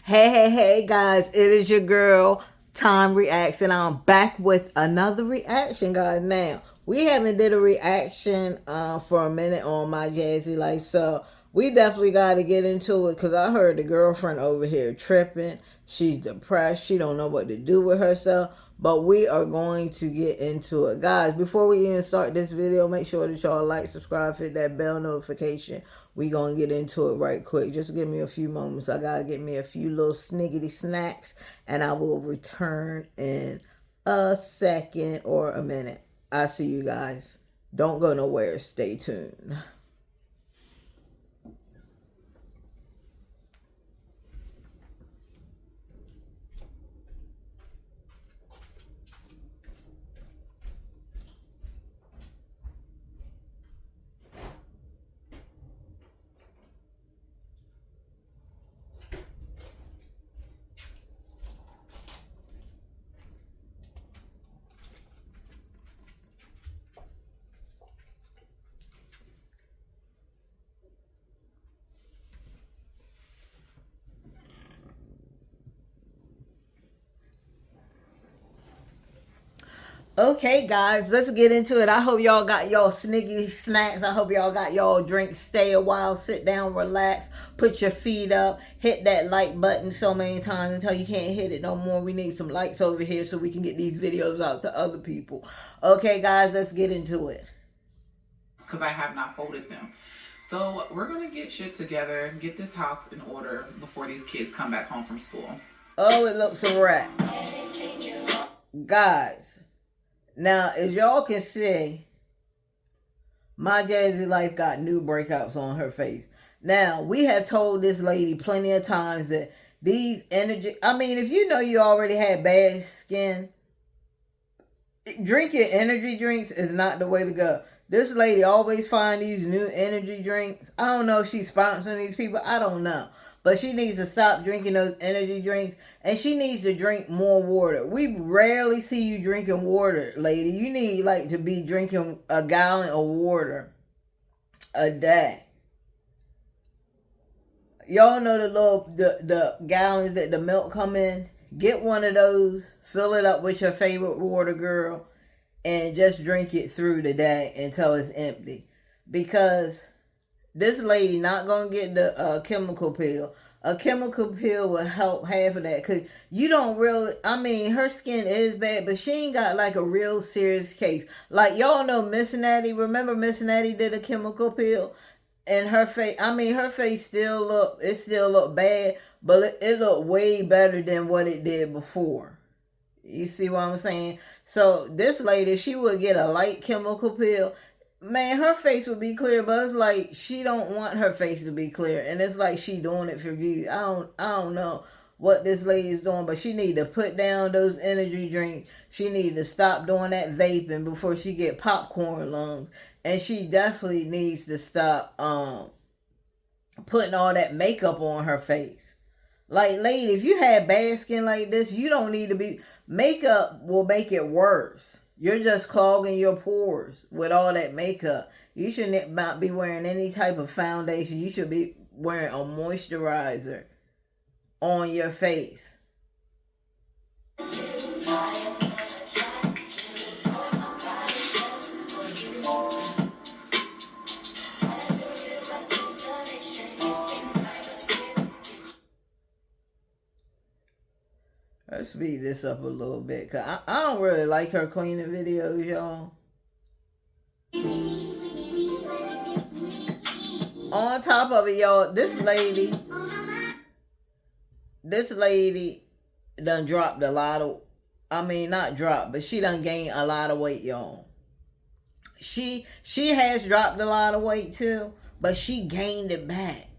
Hey guys, it is your girl Time Reacts, and I'm back with another reaction, guys. Now, we haven't did a reaction for a minute on My Jazzy Life, so we definitely got to get into it because I heard the girlfriend over here tripping. She's depressed. She don't know what to do with herself. But we are going to get into it. Guys, before we even start this video, make sure that y'all like, subscribe, hit that bell notification. We going to get into it right quick. Just give me a few moments. I got to get me a few little sniggity snacks. And I will return in a second or a minute. I see you guys. Don't go nowhere. Stay tuned. Okay, guys, let's get into it. I hope y'all got y'all sniggy snacks. I hope y'all got y'all drinks. Stay a while, sit down, relax, put your feet up, hit that like button so many times until you can't hit it no more. We need some likes over here so we can get these videos out to other people. Okay, guys, let's get into it. Because I have not folded them. So we're going to get shit together, get this house in order before these kids come back home from school. Oh, it looks a wrap. Guys, now, as y'all can see, My Jazzy Life got new breakouts on her face. Now, we have told this lady plenty of times that these energy... I mean, if you know you already had bad skin, drinking energy drinks is not the way to go. This lady always find these new energy drinks. I don't know if she's sponsoring these people. I don't know. But she needs to stop drinking those energy drinks. And she needs to drink more water. We rarely see you drinking water, lady. You need like to be drinking a gallon of water a day. Y'all know the gallons that the milk come in? Get one of those. Fill it up with your favorite water, girl. And just drink it through the day until it's empty. Because this lady not going to get the chemical pill. A chemical pill will help half of that. Because you don't really... I mean, her skin is bad, but she ain't got like a real serious case. Like, y'all know Miss Natty. Remember Miss Natty did a chemical pill? And her face... I mean, her face still look... It still look bad. But it looked way better than what it did before. You see what I'm saying? So this lady, she would get a light chemical pill. Man, her face would be clear, but it's like she don't want her face to be clear, and it's like she doing it for views. I don't know what this lady is doing, but she need to put down those energy drinks. She need to stop doing that vaping before she get popcorn lungs, and she definitely needs to stop putting all that makeup on her face. Like, lady, if you have bad skin like this, you don't need to be... Makeup will make it worse. You're just clogging your pores with all that makeup. You should not be wearing any type of foundation. You should be wearing a moisturizer on your face. Let's speed this up a little bit, because I don't really like her cleaning videos, y'all. On top of it, y'all, this lady done dropped a lot of... I mean, not dropped, but she done gained a lot of weight, y'all. She has dropped a lot of weight, too, but she gained it back.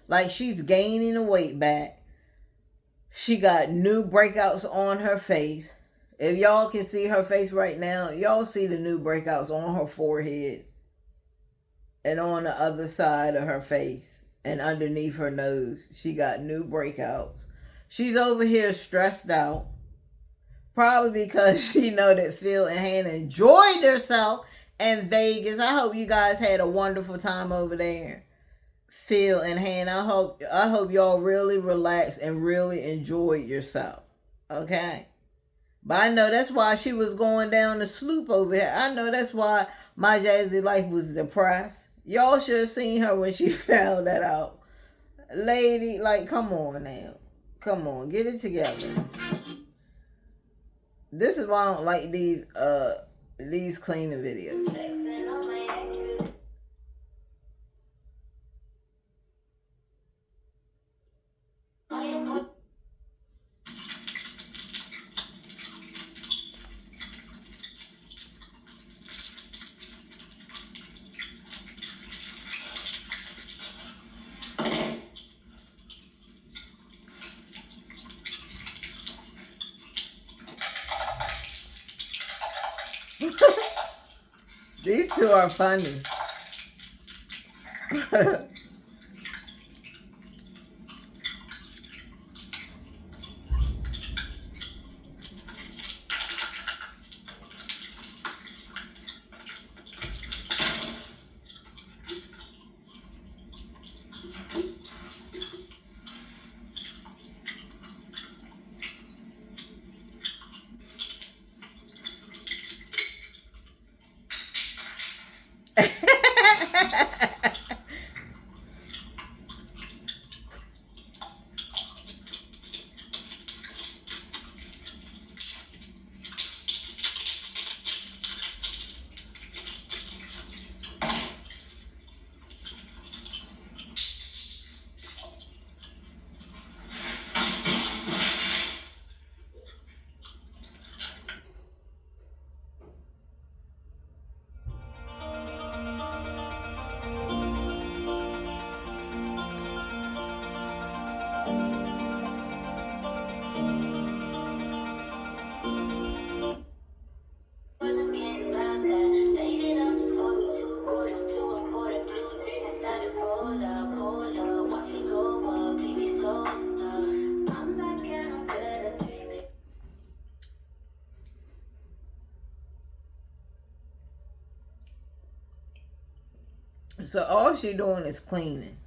Like, she's gaining the weight back. She got new breakouts on her face. If y'all can see her face right now, y'all see the new breakouts on her forehead and on the other side of her face and underneath her nose. She got new breakouts. She's over here stressed out. Probably because she know that Phil and Hannah enjoyed themselves in Vegas. I hope you guys had a wonderful time over there. Phil and Hannah. I hope y'all really relaxed and really enjoyed yourself. Okay? But I know that's why she was going down the sloop over here. I know that's why my jazzy life was depressed. Y'all should have seen her when she found that out. Lady, like, come on now. Come on, get it together. This is why I don't like these cleaning videos. These two are funny. So all she doing is cleaning.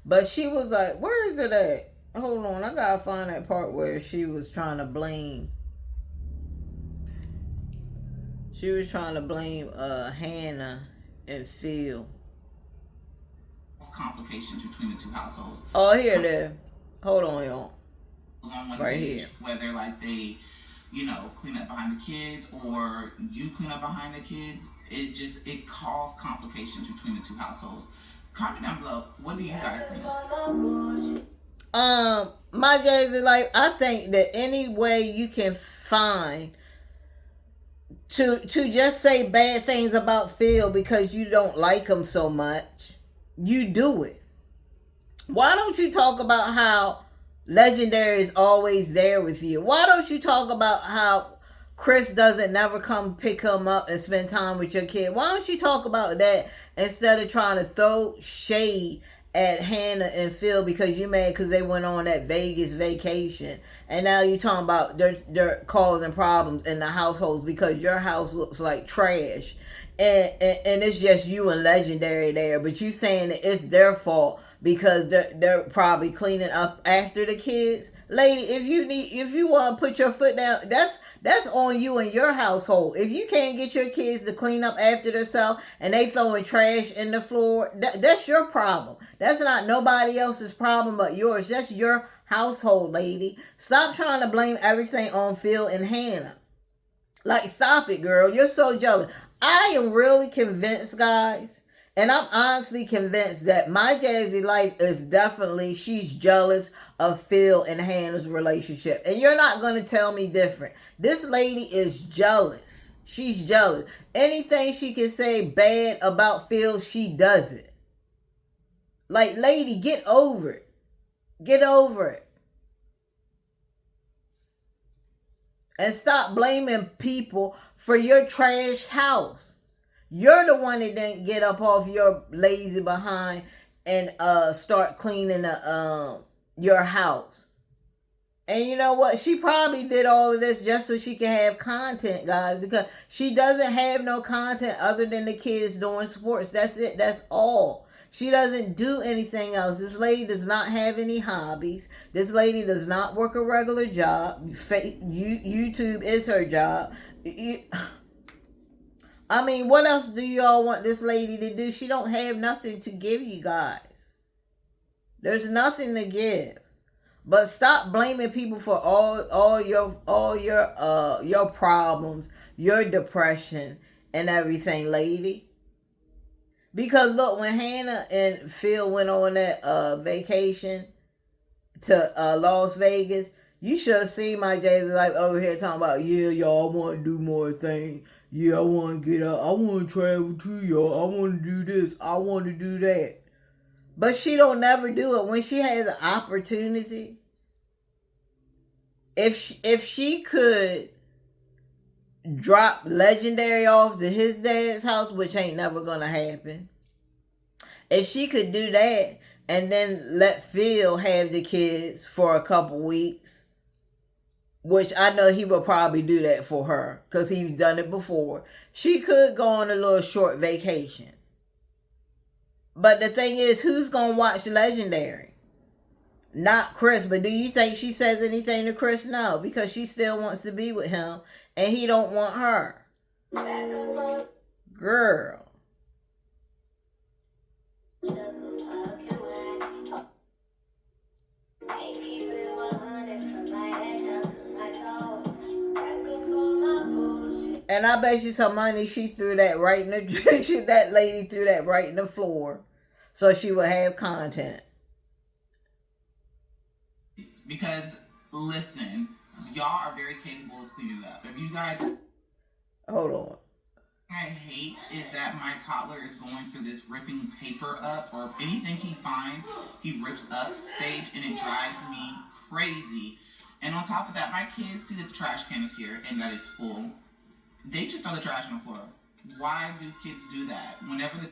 But she was like, where is it at? Hold on, I gotta find that part where she was trying to blame. She was trying to blame Hannah and Phil. Complications between the two households. Oh, here it is. Hold on, y'all. On one right page, here. Whether like they, clean up behind the kids or you clean up behind the kids, it caused complications between the two households. Comment down below. What do you guys think? My jazzy life, I think that any way you can find to just say bad things about Phil because you don't like him so much, you do it. Why don't you talk about how Legendary is always there with you? Why don't you talk about how Chris doesn't never come pick him up and spend time with your kid? Why don't you talk about that instead of trying to throw shade at Hannah and Phil because you mad because they went on that Vegas vacation and now you talking about they're causing problems in the households because your house looks like trash and it's just you and Legendary there, but you saying that it's their fault because they're probably cleaning up after the kids. Lady, if you want to put your foot down, that's on you and your household. If you can't get your kids to clean up after themselves and they throwing trash in the floor, that's your problem. That's not nobody else's problem but yours. That's your household, lady. Stop trying to blame everything on Phil and Hannah. Like, stop it, girl. You're so jealous. I am really convinced, guys, and I'm honestly convinced that my jazzy life is definitely, she's jealous of Phil and Hannah's relationship. And you're not going to tell me different. This lady is jealous. She's jealous. Anything she can say bad about Phil, she does it. Like, lady, get over it. Get over it. And stop blaming people for your trash house. You're the one that didn't get up off your lazy behind and start cleaning your house. And you know what? She probably did all of this just so she can have content, guys, because she doesn't have no content other than the kids doing sports. That's it. That's all. She doesn't do anything else. This lady does not have any hobbies. This lady does not work a regular job. YouTube is her job. I mean, what else do y'all want this lady to do? She don't have nothing to give you guys. There's nothing to give. But stop blaming people for all your problems, your depression and everything, lady. Because look, when Hannah and Phil went on that vacation to Las Vegas, you should have seen my Jazzy Life over here talking about, yeah, y'all, I want to do more things. Yeah, I want to get out. I want to travel too, y'all. I want to do this. I want to do that. But she don't never do it. When she has an opportunity, if she could drop Legendary off to his dad's house, which ain't never gonna happen. If she could do that and then let Phil have the kids for a couple weeks, which I know he will probably do that for her because he's done it before, she could go on a little short vacation. But the thing is, who's gonna watch Legendary? Not Chris. But do you think she says anything to Chris? No, because she still wants to be with him and he don't want her. Girl. And I bet you some money she threw that right in the that lady threw that right in the floor so she would have content. Because listen, y'all are very capable of cleaning up. If you guys, hold on. I hate is that my toddler is going through this ripping paper up or anything he finds, he rips up stage, and it drives me crazy. And on top of that, my kids see that the trash can is here and that it's full. They just throw the trash on the floor. Why do kids do that?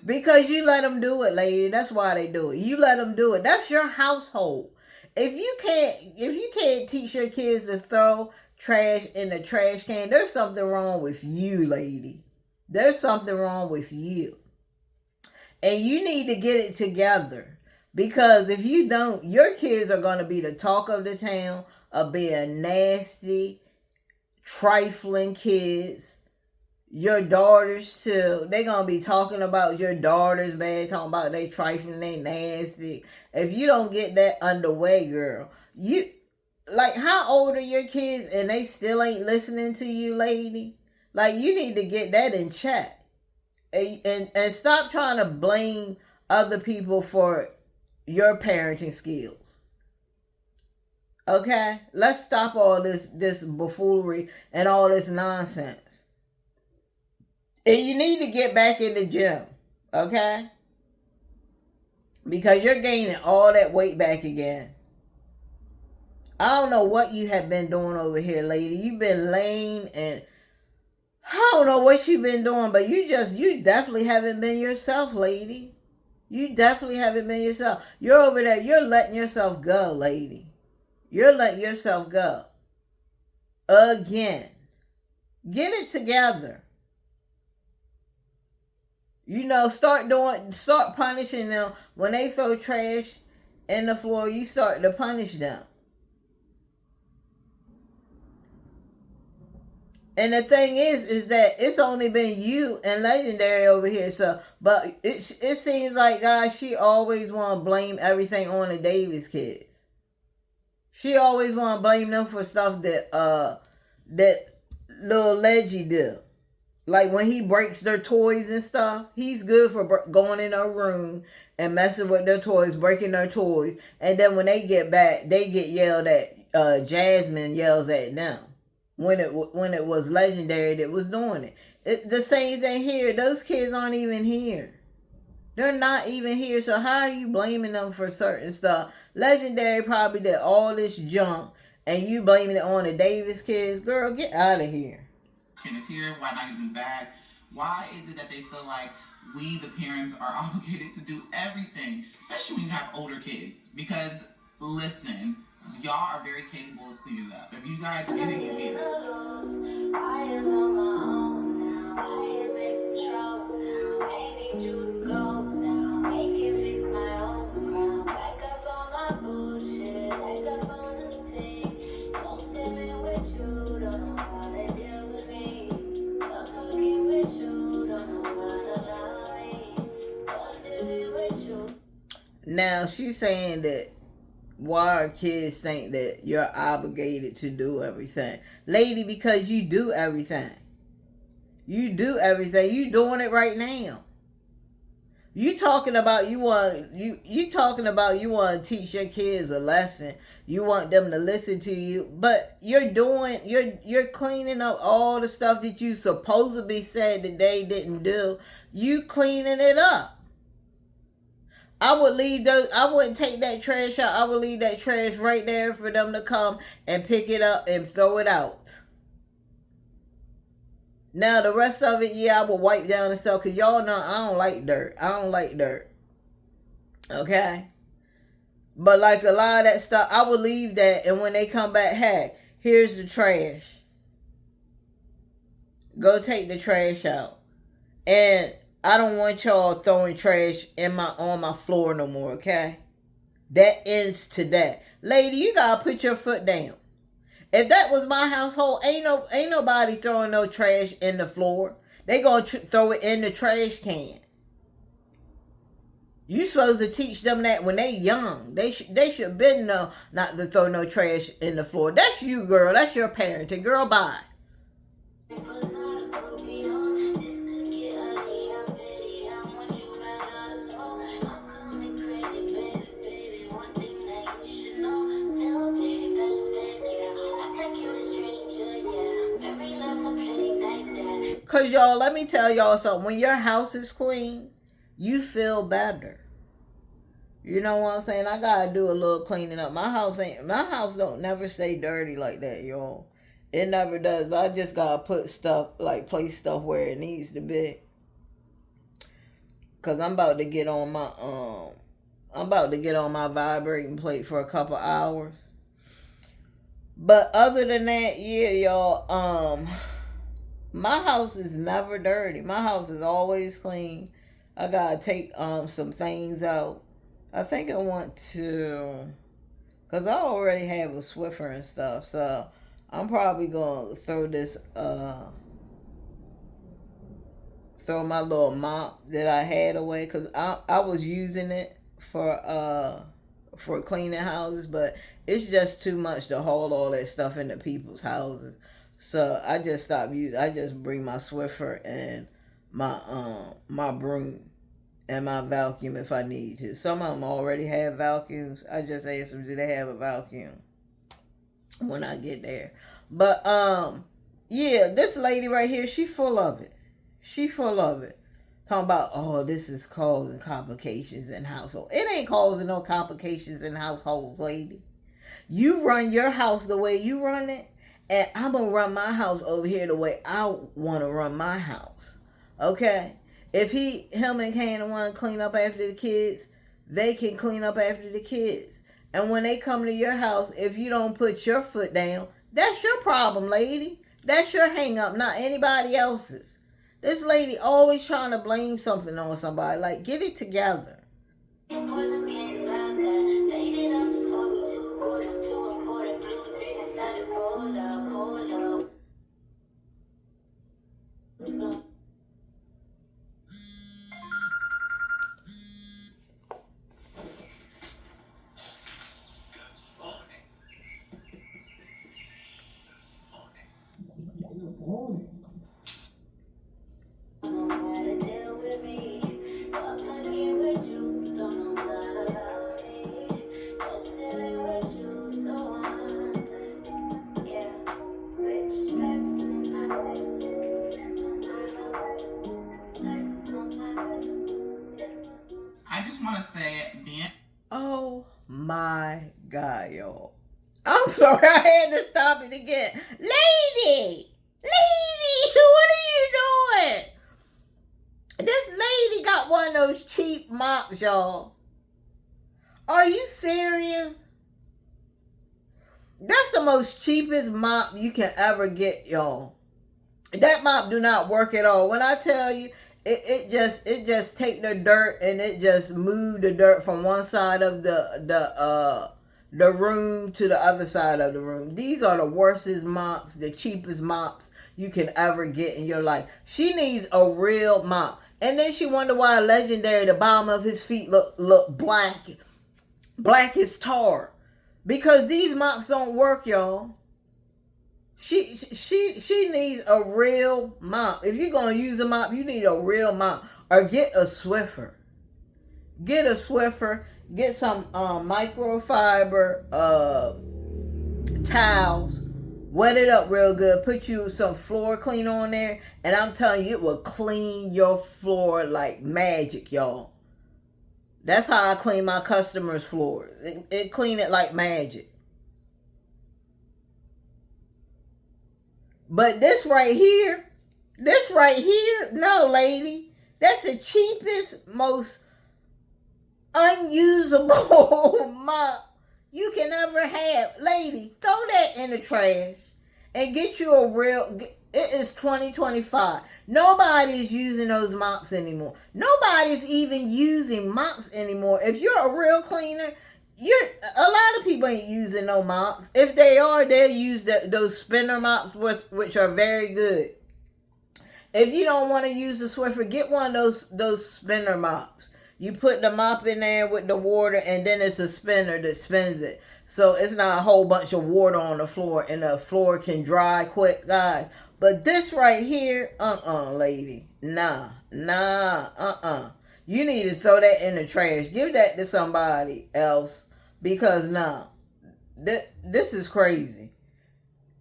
Because you let them do it, lady. That's why they do it. You let them do it. That's your household. If you can't teach your kids to throw trash in the trash can, there's something wrong with you, lady. There's something wrong with you. And you need to get it together. Because if you don't, your kids are going to be the talk of the town of being nasty, trifling kids. Your daughters too. They're going to be talking about your daughters bad, talking about they trifling, they nasty. If you don't get that underway, girl, like, how old are your kids and they still ain't listening to you, lady? Like, you need to get that in check. And stop trying to blame other people for your parenting skills. Okay? Let's stop all this buffoonery and all this nonsense. And you need to get back in the gym. Okay? Because you're gaining all that weight back again. I don't know what you have been doing over here, lady. You've been lame and I don't know what you've been doing, but you definitely haven't been yourself, lady. You definitely haven't been yourself. You're over there, you're letting yourself go, lady. You're letting yourself go. Again. Get it together. Start punishing them. When they throw trash in the floor, you start to punish them. And the thing is that it's only been you and Legendary over here. So, but it seems like, guys, she always want to blame everything on the Davis kids. She always want to blame them for stuff that little Leggy did. Like when he breaks their toys and stuff, he's good for going in their room and messing with their toys, breaking their toys. And then when they get back, they get yelled at. Jasmine yells at them. When it was Legendary that was doing it. The same thing here. Those kids aren't even here. They're not even here. So how are you blaming them for certain stuff? Legendary probably did all this junk and you blaming it on the Davis kids. Girl, get out of here. And it's here. Why not even back? Why is it that they feel like we, the parents, are obligated to do everything? Especially when you have older kids. Because, listen, y'all are very capable of cleaning up. If you guys get it, you get it. I am on my own now. I am in control now. I need you to go now. I can Now she's saying that why our kids think that you're obligated to do everything. Lady, because you do everything. You do everything. You doing it right now. You talking about you talking about you want to teach your kids a lesson. You want them to listen to you, but you're cleaning up all the stuff that you supposedly said that they didn't do. You cleaning it up. I wouldn't take that trash out. I would leave that trash right there for them to come and pick it up and throw it out. Now the rest of it, yeah, I will wipe down and stuff, because y'all know I don't like dirt. I don't like dirt. Okay? But like a lot of that stuff, I will leave that, and when they come back, hey, here's the trash. Go take the trash out. And I don't want y'all throwing trash on my floor no more, okay? That ends today. Lady, you gotta put your foot down. If that was my household, ain't nobody throwing no trash in the floor. They gonna throw it in the trash can. You supposed to teach them that when they young. They should been know not to throw no trash in the floor. That's you, girl. That's your parenting. Girl, bye. Because y'all, let me tell y'all something. When your house is clean, you feel better. You know what I'm saying? I gotta do a little cleaning up. My house don't never stay dirty like that, y'all. It never does. But I just gotta put stuff, like place stuff where it needs to be. Cause I'm about to get on my vibrating plate for a couple hours. But other than that, yeah, y'all, my house is never dirty. My house is always clean. I gotta take some things out. I think I want to, because I already have a Swiffer and stuff, so I'm probably gonna throw my little mop that I had away, because I was using it for cleaning houses, but it's just too much to haul all that stuff into people's houses. So I just stopped using. I just bring my Swiffer and my broom and my vacuum if I need to. Some of them already have vacuums. I just ask them, do they have a vacuum when I get there. But yeah, this lady right here, she full of it. She full of it. Talking about, oh, this is causing complications in household. It ain't causing no complications in households, lady. You run your house the way you run it, and I'm going to run my house over here the way I want to run my house. Okay? If him and Canaan want to clean up after the kids, they can clean up after the kids. And when they come to your house, if you don't put your foot down, that's your problem, lady. That's your hang up, not anybody else's. This lady always trying to blame something on somebody. Like, get it together. I just want to say, oh my God, y'all. I'm sorry, I had to stop it again. Lady, what are you doing? This lady got one of those cheap mops, y'all. Are you serious? That's the most cheapest mop you can ever get, y'all. That mop do not work at all. When I tell you, it just take the dirt and it just move the dirt from one side of the room to the other side of the room. These are the worstest mops, the cheapest mops you can ever get in your life. She needs a real mop. And then she wonder why Legendary, the bottom of his feet look black Black as tar. Because these mops don't work, y'all. She needs a real mop. If you're gonna use a mop, you need a real mop. Or get a Swiffer. Get a Swiffer. Get some microfiber towels. Wet it up real good. Put you some floor cleaner on there. And I'm telling you, it will clean your floor like magic, y'all. That's how I clean my customers' floors. It clean it like magic. But this right here, no, lady. That's the cheapest, most unusable mop you can ever have. Lady, throw that in the trash and get you a real. It is 2025. Nobody's using those mops anymore. Nobody's even using mops anymore. If you're a real cleaner, a lot of people ain't using no mops. If they are, they'll use those spinner mops, which are very good. If you don't want to use the Swiffer, get one of those spinner mops. You put the mop in there with the water, and then it's a spinner that spins it. So it's not a whole bunch of water on the floor, and the floor can dry quick, guys. But this right here, lady. Nah. You need to throw that in the trash. Give that to somebody else. Because this is crazy.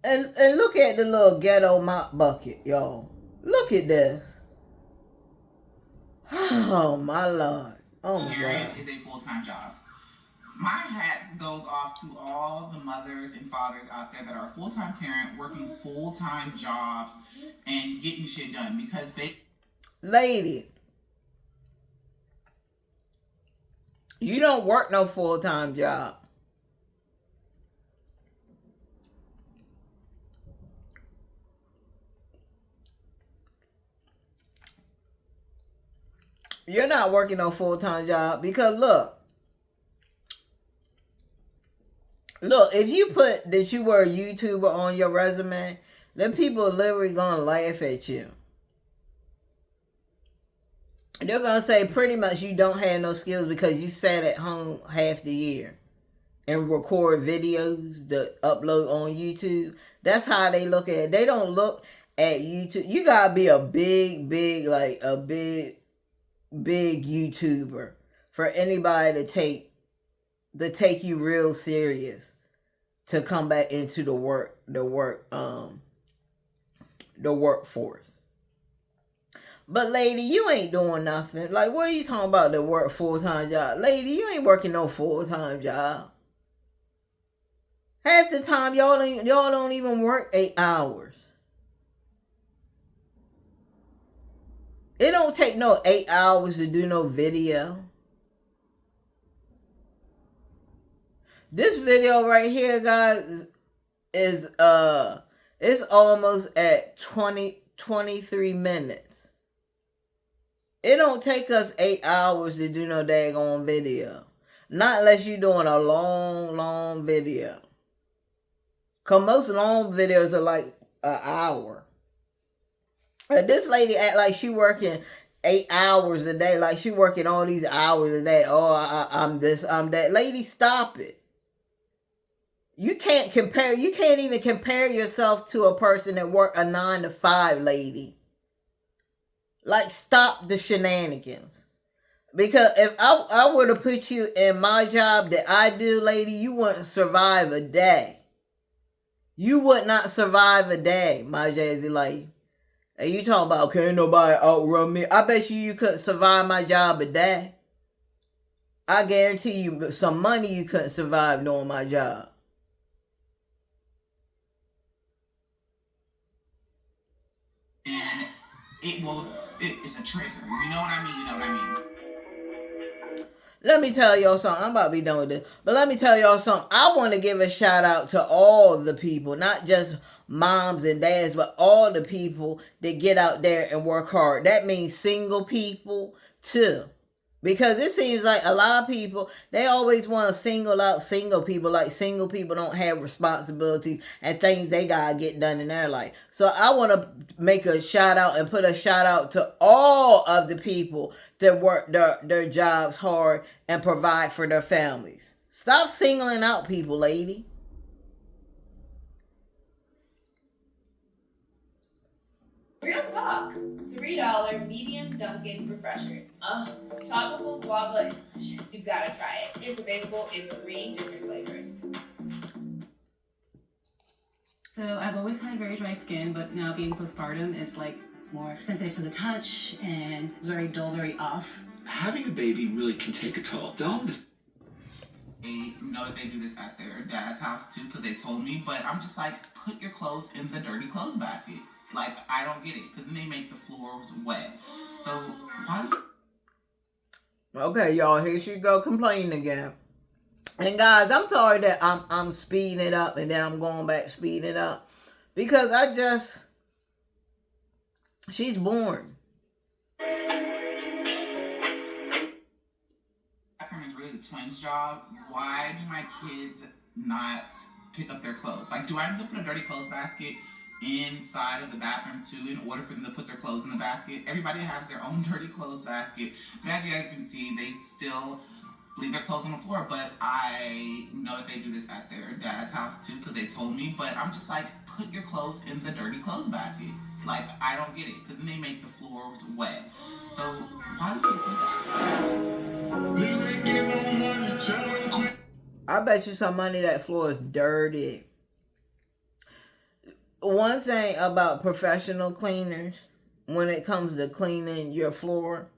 And look at the little ghetto mop bucket, y'all. Look at this. Oh my Lord. Oh my God. Is a full-time job. My hat goes off to all the mothers and fathers out there that are full-time parent, working full-time jobs and getting shit done because lady, you don't work no full-time job. You're not working no full-time job because look, if you put that you were a YouTuber on your resume, then people are literally gonna laugh at you. They're gonna say pretty much you don't have no skills because you sat at home half the year and record videos to upload on YouTube. That's how they look at it. They don't look at YouTube. You gotta be a big YouTuber for anybody to take you real serious to come back into the workforce. But lady, you ain't doing nothing. Like, what are you talking about the work full-time job? Lady, you ain't working no full-time job. Half the time y'all don't even work 8 hours. It don't take no 8 hours to do no video. This video right here, guys, is it's almost at 23 minutes. It don't take us 8 hours to do no daggone video. Not unless you're doing a long video. Cause most long videos are like an hour. And this lady act like she working 8 hours a day. Like she working all these hours a day. Oh, I'm this, I'm that. Lady, stop it. You can't even compare yourself to a person that work a 9 to 5, lady. Like, stop the shenanigans. Because if I were to put you in my job that I do, lady, you wouldn't survive a day. You would not survive a day, my jazzy lady. And you talking about, can't nobody outrun me? I bet you couldn't survive my job a day. I guarantee you some money you couldn't survive doing my job. And it's a trigger. You know what I mean? Let me tell y'all something. I'm about to be done with this. But let me tell y'all something. I want to give a shout out to all the people, not just moms and dads, but all the people that get out there and work hard. That means single people too. Because it seems like a lot of people, they always want to single out single people, like single people don't have responsibilities and things they got to get done in their life. So I want to make a shout out and put a shout out to all of the people that work their jobs hard and provide for their families. Stop singling out people, lady. Real talk. $3 medium Dunkin' refreshers. Tropical guava is delicious. You gotta try it. It's available in 3 different flavors. So I've always had very dry skin, but now being postpartum is like more sensitive to the touch and it's very dull, very off. Having a baby really can take a toll. They know that they do this at their dad's house too because they told me, but I'm just like, put your clothes in the dirty clothes basket. Like, I don't get it because then they make the floors wet. So why do Okay, y'all, here she go complaining again. And guys, I'm sorry that I'm speeding it up and then I'm going back speeding it up. Because she's born. bathroom is really the twins' job? Why do my kids not pick up their clothes? Like, do I need to put a dirty clothes basket inside of the bathroom too in order for them to put their clothes in the basket? Everybody has their own dirty clothes basket, but as you guys can see, they still leave their clothes on the floor. But I know that they do this at their dad's house too because they told me, but I'm just like, put your clothes in the dirty clothes basket. Like, I don't get it because then they make the floors wet. So why do you do that? I bet you some money that floor is dirty. One thing about professional cleaners, when it comes to cleaning your floor,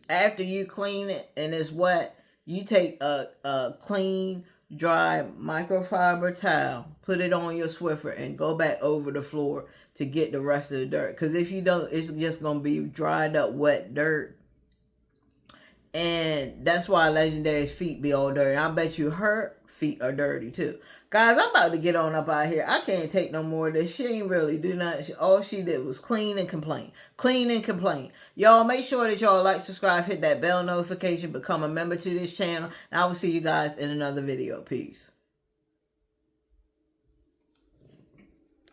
after you clean it and it's wet, you take a clean, dry microfiber towel, put it on your Swiffer, and go back over the floor to get the rest of the dirt. Because if you don't, it's just going to be dried up, wet dirt. And that's why Legendary's feet be all dirty. I bet you her feet are dirty too. Guys, I'm about to get on up out here. I can't take no more of this. She ain't really do nothing. All she did was clean and complain. Clean and complain. Y'all make sure that y'all like, subscribe, hit that bell notification, become a member to this channel. And I will see you guys in another video. Peace.